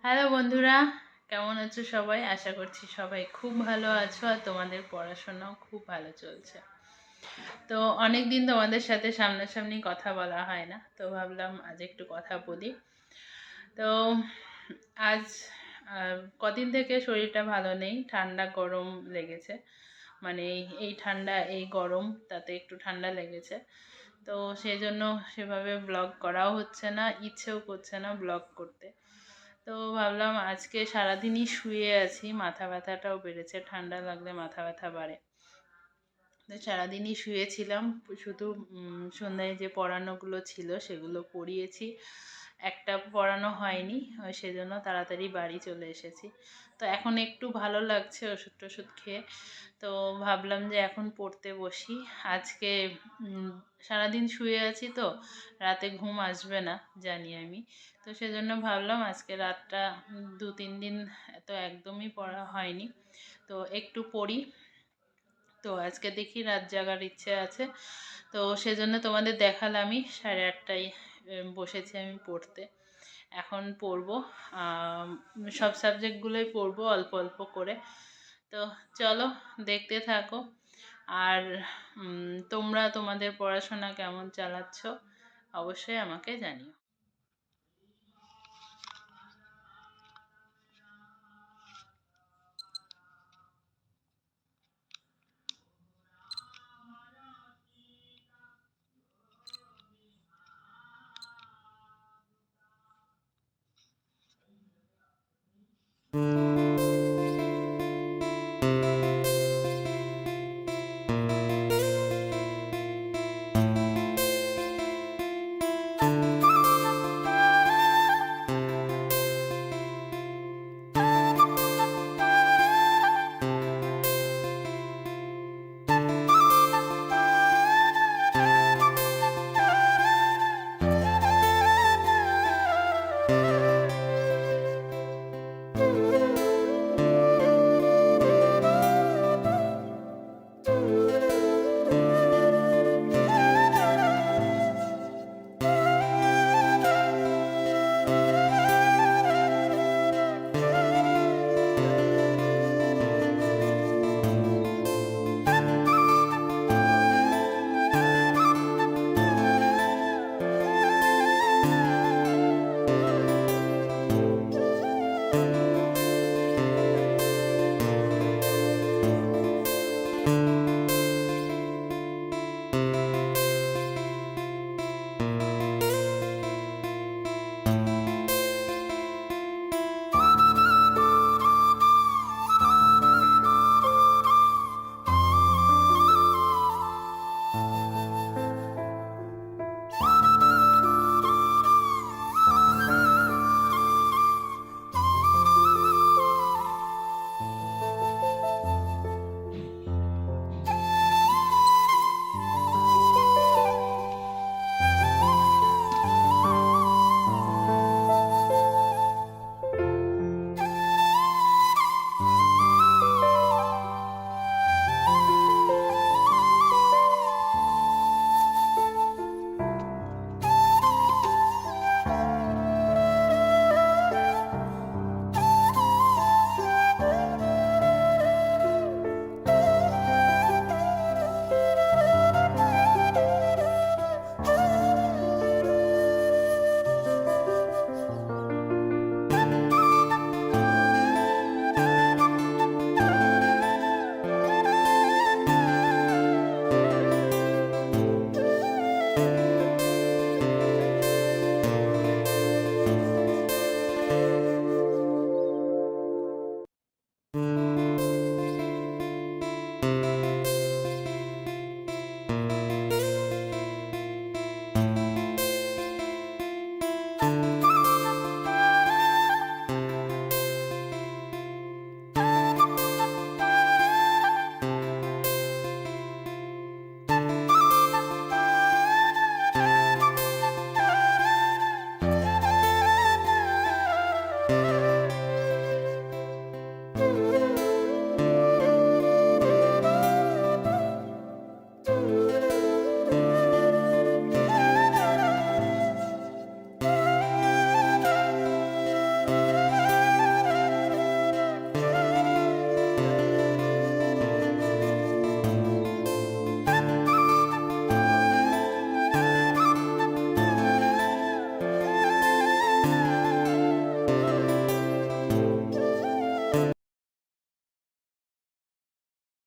Hello বন্ধুরা, কেমন আছো সবাই? আশা করছি সবাই খুব ভালো আছো আর তোমাদের পড়াশোনাও খুব ভালো চলছে। তো অনেক দিন তোমাদের সাথে সামনাসামনি কথা বলা হয় না, তো ভাবলাম আজ একটু কথা বলি। তো আজ কদিন থেকে শরীরটা ভালো নেই, ঠান্ডা গরম লেগেছে। মানে এই ঠান্ডা এই গরম তাতে একটু ঠান্ডা লেগেছে। তো সেই জন্য সেভাবে ব্লগ করাও হচ্ছে না, ইচ্ছেও করছে না ব্লগ করতে। তো ভাবলাম আজকে সারাদিনই শুয়ে আছি, মাথা ব্যথাটাও বেড়েছে, ঠান্ডা লাগলে মাথা ব্যথা বাড়ে। তো সারাদিনই শুয়েছিলাম, শুধু সন্ধ্যায় যে পড়ানোগুলো ছিল সেগুলো পড়িয়েছি, একটা পড়ানো হয়নি, সেজন্য তাড়াতাড়ি বাড়ি চলে এসেছি। তো এখন একটু ভালো লাগছে ওষুধ টষুধ খেয়ে। তো ভাবলাম যে এখন পড়তে বসি। আজকে সারাদিন শুয়ে আছি, তো রাতে ঘুম আসবে না জানি আমি। তো সেজন্য ভাবলাম আজকে রাতটা 2-3 দিন তো একদমই পড়া হয়নি, তো একটু পড়ি। তো আজকে দেখি রাত জাগার ইচ্ছে আছে, তো সেজন্য তোমাদের দেখালামই 8:30টায় বসেছি আমি পড়তে। এখন পড়বো, সব সাবজেক্টগুলোই পড়বো অল্প অল্প করে। তো চলো দেখতে থাকো। আর তোমরা তোমাদের পড়াশোনা কেমন চালাচ্ছ অবশ্যই আমাকে জানিও।